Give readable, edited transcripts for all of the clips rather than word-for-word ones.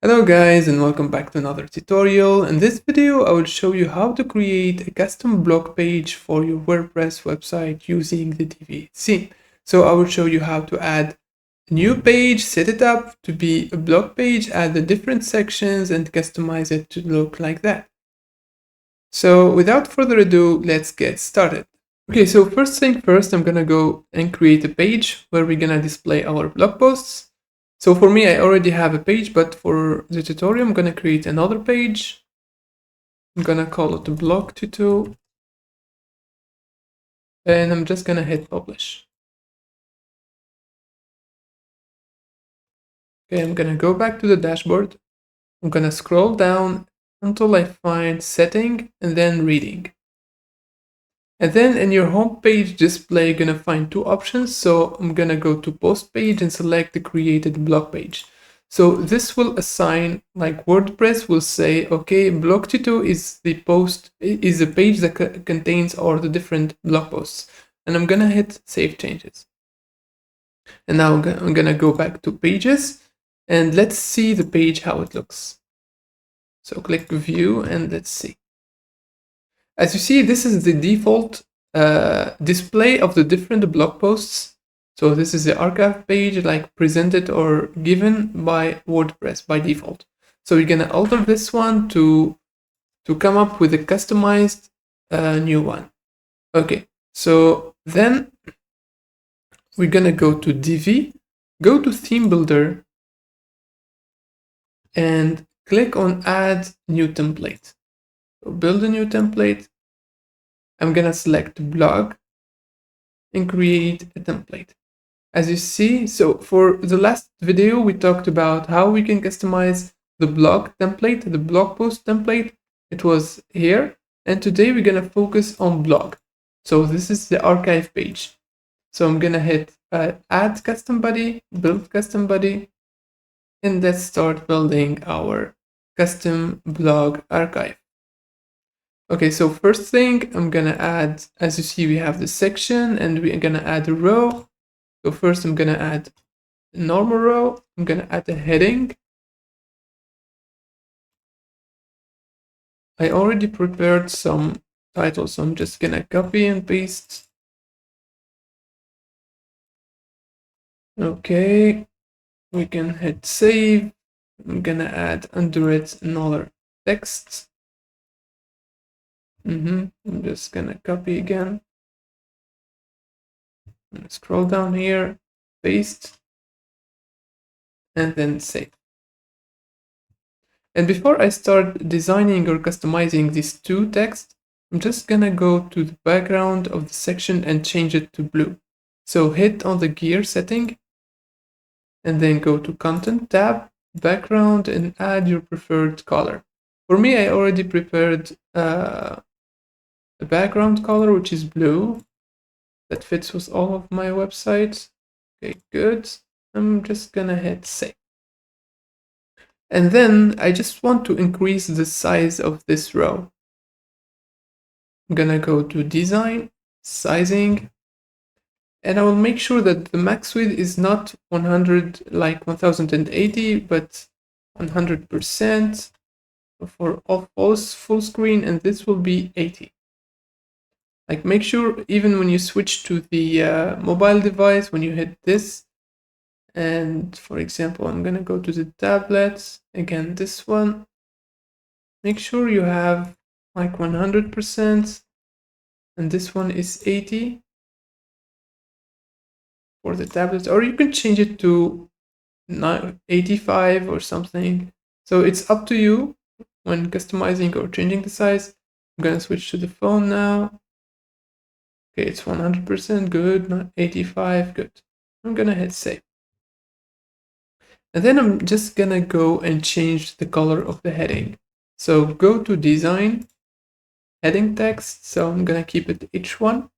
Hello guys and welcome back to another tutorial. In this video I will show you how to create a custom blog page for your WordPress website using the Divi theme. So I will show you how to add a new page, set it up to be a blog page, add the different sections and customize it to look like that. So without further ado, let's get started. Okay, so first thing first, I'm gonna go and create a page where we're gonna display our blog posts. So for me, I already have a page, but for the tutorial, I'm gonna create another page. I'm gonna call it the blog tuto. And I'm just gonna hit publish. Okay, I'm gonna go back to the dashboard. I'm gonna scroll down until I find setting and then reading. And then in your home page display, you're gonna find two options. So I'm gonna go to post page and select the created blog page. So this will assign, like WordPress will say, okay, blog tuto is the page that contains all the different blog posts. And I'm gonna hit save changes. And now I'm gonna go back to pages and let's see the page, how it looks. So click view and let's see. As you see, this is the default display of the different blog posts. So this is the archive page, like presented or given by WordPress by default. So we're gonna alter this one to come up with a customized new one. Okay, so then we're gonna go to Divi, go to Theme Builder, and click on Add New Template. So build a new template. I'm gonna select blog and create a template. As you see, so for the last video, we talked about how we can customize the blog template, the blog post template. It was here. And today we're gonna focus on blog. So this is the archive page. So I'm gonna hit add custom body, build custom body, and let's start building our custom blog archive. Okay, so first thing I'm gonna add, as you see, we have the section and we're gonna add a row. So first I'm gonna add a normal row. I'm gonna add a heading. I already prepared some titles, so I'm just gonna copy and paste. Okay, we can hit save. I'm gonna add under it another text. I'm just gonna copy again. Scroll down here, paste, and then save. And before I start designing or customizing these two texts, I'm just gonna go to the background of the section and change it to blue. So hit on the gear setting and then go to content tab, background, and add your preferred color. For me, I already prepared a background color, which is blue. That fits with all of my websites. Okay, good. I'm just gonna hit save. And then I just want to increase the size of this row. I'm gonna go to design, sizing, and I will make sure that the max width is not 100 like 1080, but 100% for full screen, and this will be 80. Like make sure even when you switch to the mobile device, when you hit this, and for example, I'm gonna go to the tablets, again this one, make sure you have like 100%, and this one is 80 for the tablets, or you can change it to 85 or something. So it's up to you when customizing or changing the size. I'm gonna switch to the phone now. Okay, it's 100% good, not 85, good. I'm gonna hit save. And then I'm just gonna go and change the color of the heading. So go to design, heading text. So I'm gonna keep it H1.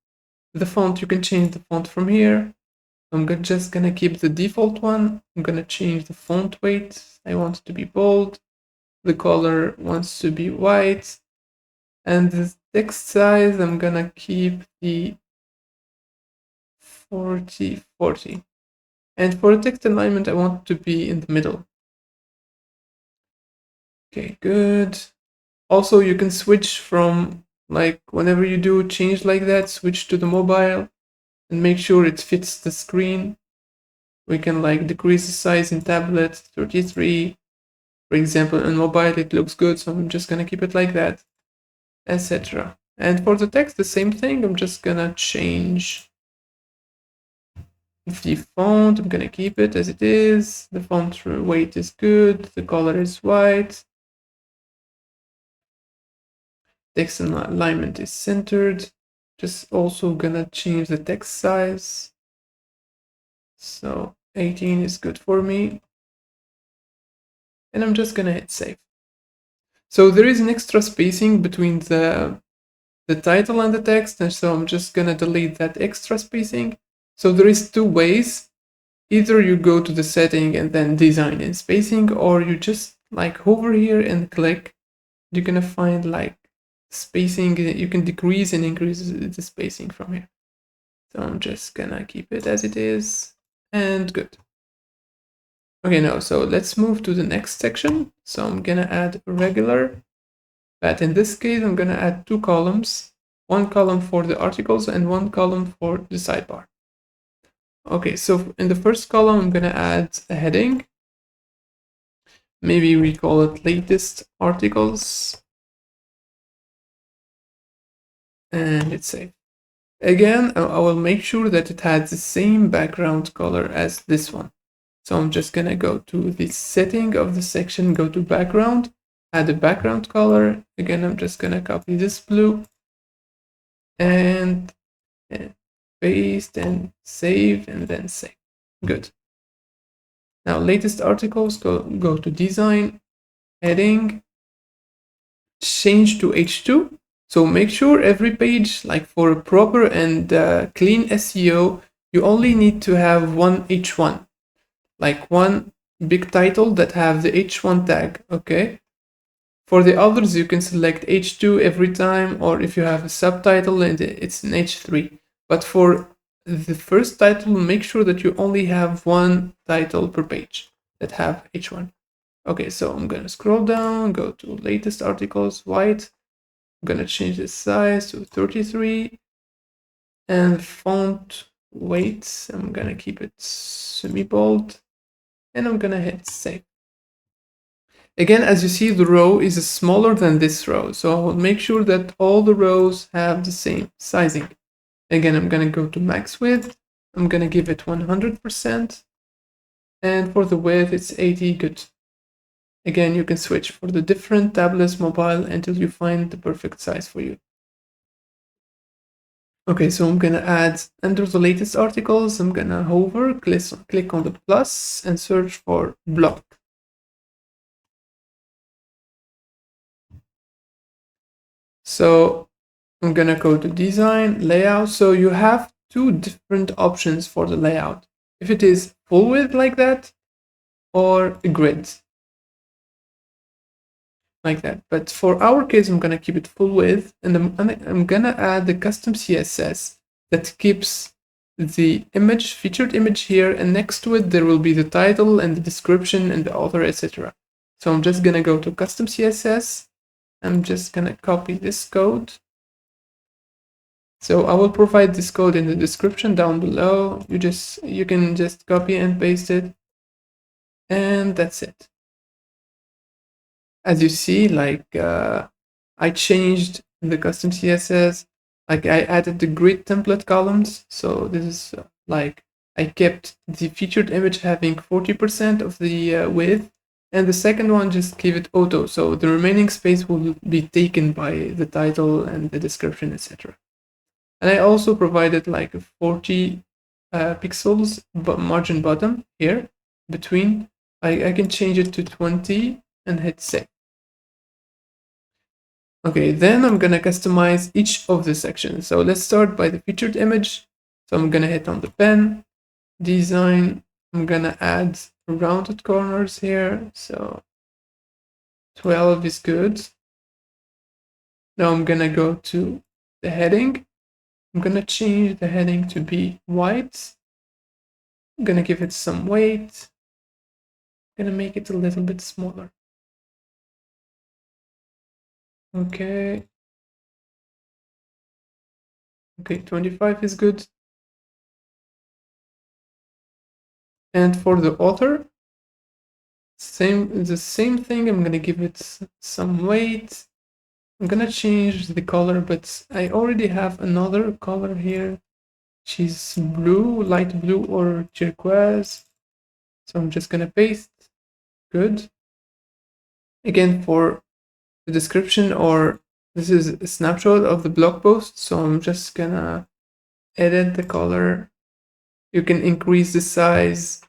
The font, you can change the font from here. I'm just gonna keep the default one. I'm gonna change the font weight. I want it to be bold. The color wants to be white. And the text size, I'm gonna keep the 40. And for the text alignment, I want it to be in the middle. Okay, good. Also, you can switch from, like, whenever you do change like that, switch to the mobile and make sure it fits the screen. We can like decrease the size in tablet 33. For example, in mobile it looks good, so I'm just gonna keep it like that, etc. And for the text, the same thing. I'm just gonna change the font. I'm gonna keep it as it is. The font weight is good. The color is white. Text alignment is centered. Just also gonna change the text size. So 18 is good for me. And I'm just gonna hit save. So there is an extra spacing between the title and the text, and so I'm just gonna delete that extra spacing. So there is two ways. Either you go to the setting and then design in spacing, or you just like hover here and click. You're gonna find like spacing. You can decrease and increase the spacing from here. So I'm just gonna keep it as it is, and good. Okay, now so let's move to the next section. So I'm gonna add regular, but in this case I'm gonna add two columns, one column for the articles and one column for the sidebar. Okay, so in the first column I'm gonna add a heading. Maybe we call it latest articles, and hit save. Again, I will make sure that it has the same background color as this one. So I'm just gonna go to the setting of the section, go to background, add a background color. Again, I'm just gonna copy this blue and paste and save, and then save. Good. Now latest articles, go to design, heading, change to H2. So make sure every page, like for a proper and clean SEO, you only need to have one H1, like one big title that have the H1 tag, okay? For the others, you can select H2 every time, or if you have a subtitle, and it's an H3. But for the first title, make sure that you only have one title per page that have H1. Okay, so I'm gonna scroll down, go to latest articles, white. I'm gonna change the size to 33, and font weight, I'm gonna keep it semi-bold, and I'm gonna hit save. Again, as you see, the row is smaller than this row, so I will make sure that all the rows have the same sizing. Again, I'm gonna go to max width, I'm gonna give it 100%, and for the width it's 80, good. Again, you can switch for the different tablets, mobile, until you find the perfect size for you. Okay, so I'm gonna add under the latest articles, I'm gonna hover, click on the plus, and search for blog. So I'm gonna go to design, layout. So you have two different options for the layout. If it is full width like that, or a grid like that. But for our case, I'm gonna keep it full width, and I'm gonna add the custom CSS that keeps the image, featured image here, and next to it there will be the title and the description and the author, etc. So I'm just gonna go to custom CSS. I'm just gonna copy this code. So I will provide this code in the description down below. You can just copy and paste it, and that's it. As you see, like I changed the custom CSS, like I added the grid template columns. So this is like I kept the featured image having 40% of the width, and the second one just gave it auto. So the remaining space will be taken by the title and the description, etc. And I also provided like a 40 pixels margin bottom here between. I can change it to 20 and hit save. Okay, then I'm gonna customize each of the sections. So let's start by the featured image. So I'm gonna hit on the pen, design. I'm gonna add rounded corners here. So 12 is good. Now I'm gonna go to the heading. I'm gonna change the heading to be white. I'm gonna give it some weight. I'm gonna make it a little bit smaller. Okay. Okay, 25 is good. And for the author, the same thing. I'm gonna give it some weight. I'm gonna change the color, but I already have another color here. She's blue, light blue or turquoise. So I'm just gonna paste. Good. Again, for the description, or this is a snapshot of the blog post. So I'm just gonna edit the color. You can increase the size.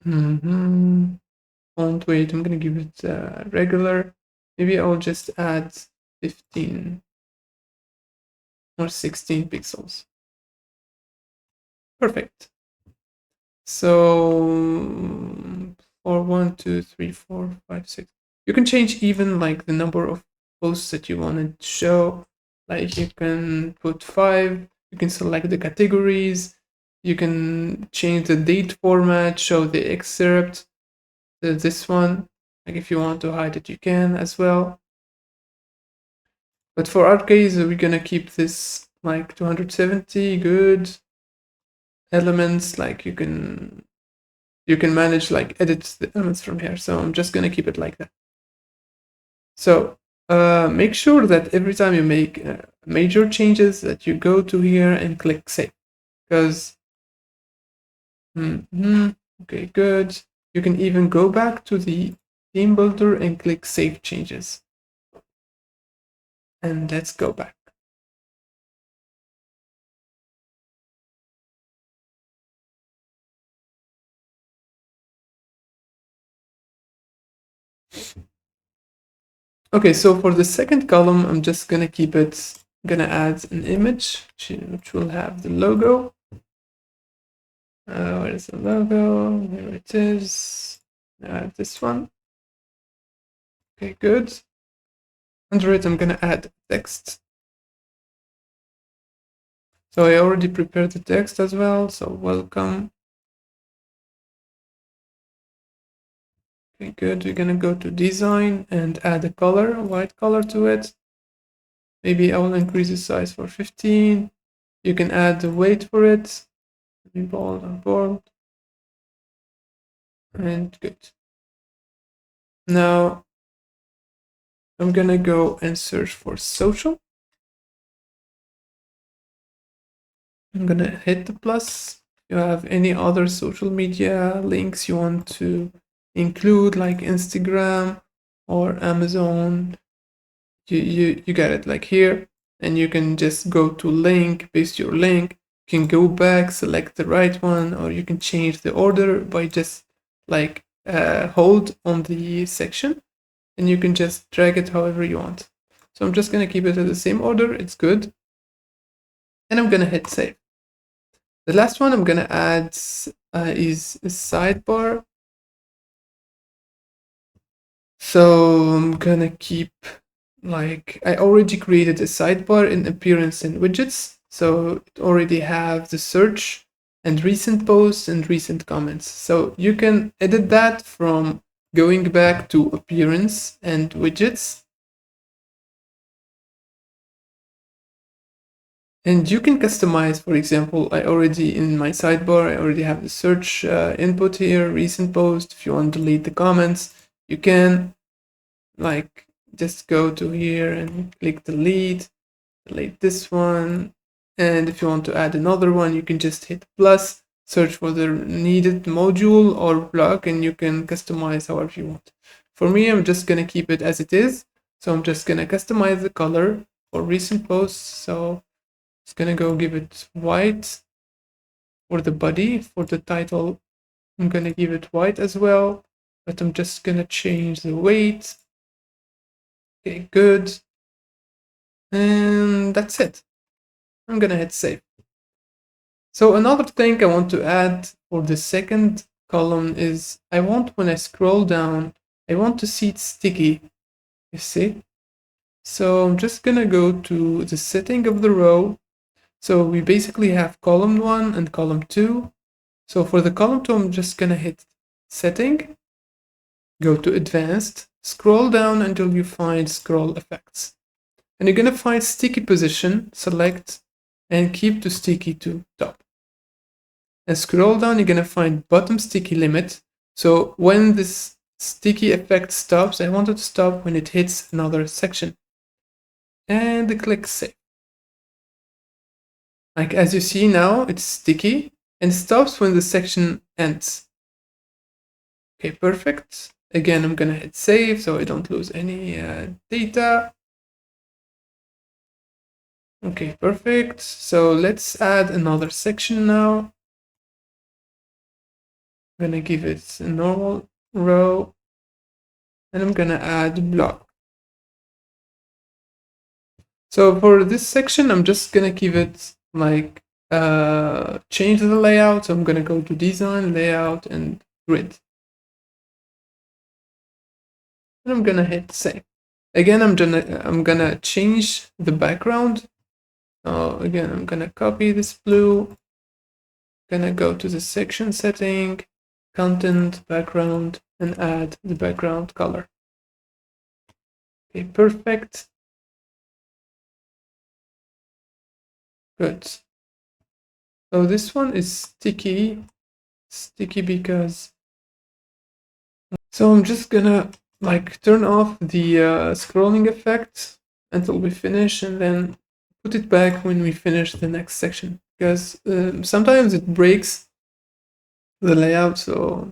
Font weight, I'm gonna give it regular. Maybe I'll just add 15 or 16 pixels. Perfect. So for 1, 2, 3, 4, 5, 6. You can change even like the number of posts that you want to show. Like you can put 5, you can select the categories, you can change the date format, show the excerpt, this one. Like if you want to hide it, you can as well. But for our case, we're gonna keep this like 270 good elements. Like you can manage like edit the elements from here. So I'm just gonna keep it like that. So make sure that every time you make major changes that you go to here and click save, because okay, good. You can even go back to the theme builder and click save changes. And let's go back. Okay, so for the second column, I'm just gonna gonna add an image which will have the logo. Where's the logo? Here it is. This one. Okay, good. Under it, I'm gonna add text. So I already prepared the text as well. So welcome. Okay, good. We're gonna go to design and add a color, a white color to it. Maybe I will increase the size for 15. You can add the weight for it. Bold and bold. And good. Now I'm gonna go and search for social. I'm gonna hit the plus. If you have any other social media links you want to include, like Instagram or Amazon, you get it like here, and you can just go to link, paste your link. You can go back, select the right one, or you can change the order by just like hold on the section, and you can just drag it however you want. So I'm just gonna keep it in the same order. It's good, and I'm gonna hit save. The last one I'm gonna add is a sidebar. So I'm gonna keep, like, I already created a sidebar in appearance and widgets. So it already have the search and recent posts and recent comments. So you can edit that from going back to appearance and widgets. And you can customize, for example, in my sidebar, I already have the search input here, recent post. If you want to delete the comments, you can like just go to here and click delete this one. And if you want to add another one, you can just hit plus, search for the needed module or block, and you can customize however you want. For me, I'm just gonna keep it as it is. So I'm just gonna customize the color for recent posts. So it's gonna go give it white for the body. For the title, I'm gonna give it white as well, but I'm just gonna change the weight. Okay, good. And that's it. I'm gonna hit save. So another thing I want to add for the second column is I want, when I scroll down, I want to see it sticky, you see? So I'm just gonna go to the setting of the row. So we basically have column 1 and column 2. So for the column 2, I'm just gonna hit setting, go to advanced, scroll down until you find scroll effects. And you're going to find sticky position, select, and keep to sticky to top. And scroll down, you're going to find bottom sticky limit. So when this sticky effect stops, I want it to stop when it hits another section. And click save. Like as you see now, it's sticky and stops when the section ends. Okay, perfect. Again, I'm gonna hit save so I don't lose any data. Okay, perfect. So let's add another section now. I'm gonna give it a normal row and I'm gonna add block. So for this section, I'm just gonna give it like change the layout. So I'm gonna go to design, layout, and grid. And I'm gonna hit save. Again, I'm gonna change the background. So again, I'm gonna copy this blue. Gonna go to the section setting, content, background, and add the background color. Okay, perfect. Good. So this one is sticky because. So I'm just gonna like turn off the scrolling effect until we finish, and then put it back when we finish the next section, because sometimes it breaks the layout. So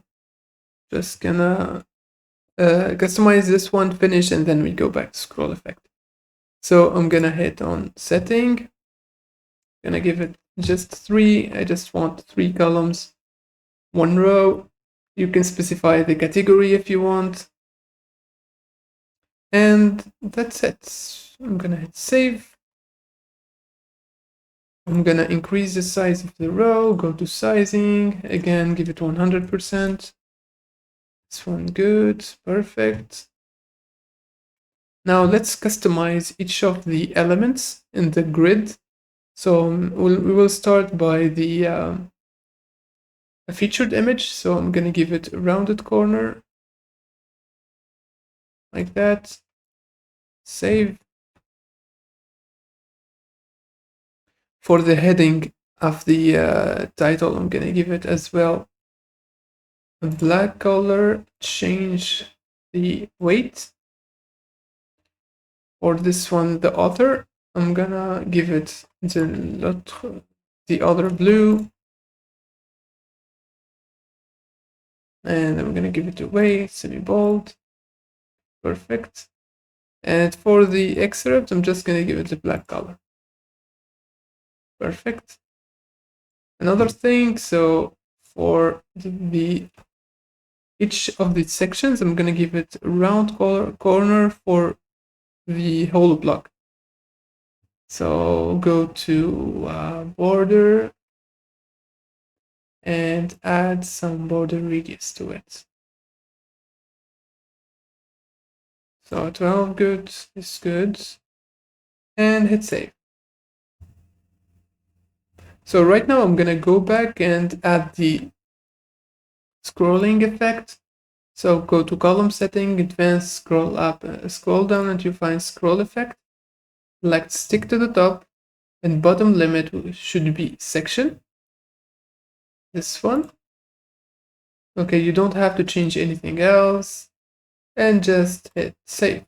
just gonna customize this one, finish, and then we go back to scroll effect. So I'm gonna hit on setting, gonna give it just 3. I just want 3 columns, 1 row. You can specify the category if you want. And that's it. I'm gonna hit save. I'm gonna increase the size of the row, go to sizing, again, give it 100%. This one, good, perfect. Now let's customize each of the elements in the grid. So we will start by the a featured image. So I'm gonna give it a rounded corner, like that. Save. For the heading of the title, I'm gonna give it as well a black color, change the weight. For this one, the author, I'm gonna give it the other blue, and I'm gonna give it away, semi-bold, perfect. And for the excerpt, I'm just gonna give it a black color, perfect. Another thing, so for each of the sections, I'm gonna give it a round corner for the whole block. So go to border and add some border radius to it. So 12 good is good. And hit save. So right now I'm gonna go back and add the scrolling effect. So go to column setting, advanced, scroll up, scroll down until you find scroll effect. Select stick to the top, and bottom limit should be section. This one. Okay, you don't have to change anything else, and just hit save.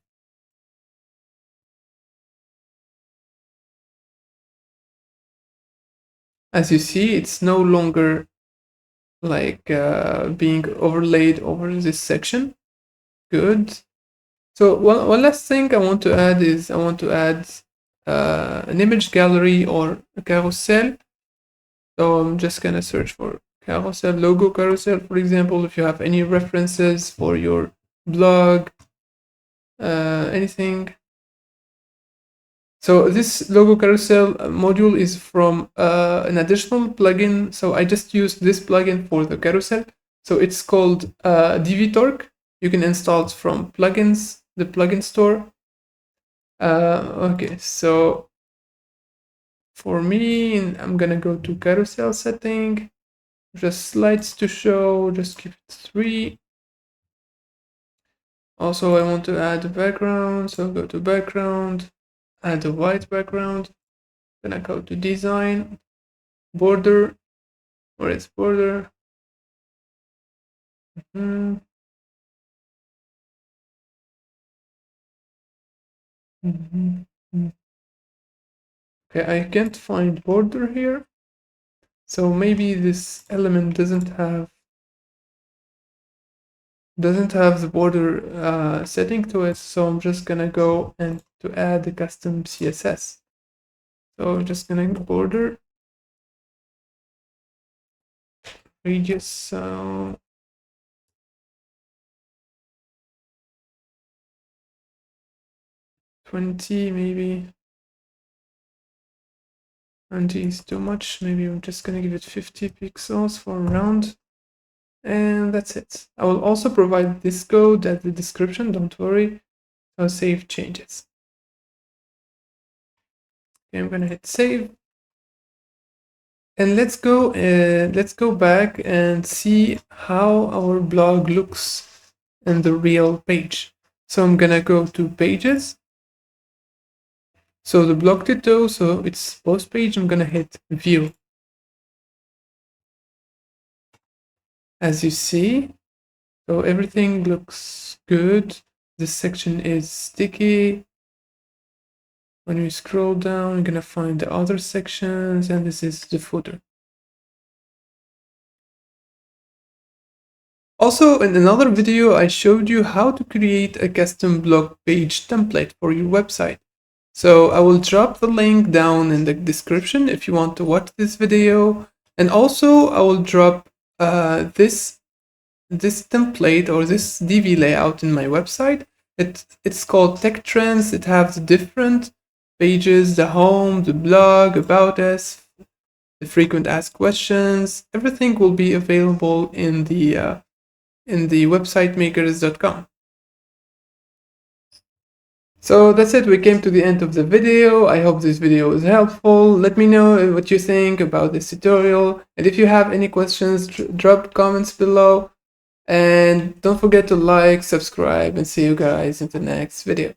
As you see, it's no longer like being overlaid over this section. Good. So one last thing I want to add is I want to add an image gallery or a carousel. So I'm just gonna search for carousel, logo carousel, for example, if you have any references for your blog, anything. So this logo carousel module is from an additional plugin. So I just used this plugin for the carousel. So it's called Divi. You can install it from plugins, the plugin store. Okay, so for me, I'm gonna go to carousel setting, just slides to show, just keep it 3. Also, I want to add a background, so go to background, add a white background. Then I go to design, border, where is border? Okay, I can't find border here. So maybe this element doesn't have the border setting to it. So I'm just gonna go and to add the custom CSS. So I'm just gonna border radius. So 20 maybe. 20 is too much. Maybe I'm just gonna give it 50 pixels for round. And that's it. I will also provide this code at the description, don't worry. I'll save changes. Okay, I'm gonna hit save. And let's go back and see how our blog looks in the real page. So I'm gonna go to pages. So the blog tutorial, so it's post page, I'm gonna hit view. As you see, so everything looks good. This section is sticky. When we scroll down, we're gonna find the other sections, and this is the footer. Also, in another video, I showed you how to create a custom blog page template for your website. So I will drop the link down in the description if you want to watch this video. And also I will drop this template or this Divi layout in my website. It's called Tech Trends. It has different pages, the home, the blog, about us, the frequent asked questions. Everything will be available in the websitemakers.com. So that's it, we came to the end of the video. I hope this video was helpful. Let me know what you think about this tutorial. And if you have any questions, drop comments below. And don't forget to like, subscribe, and see you guys in the next video.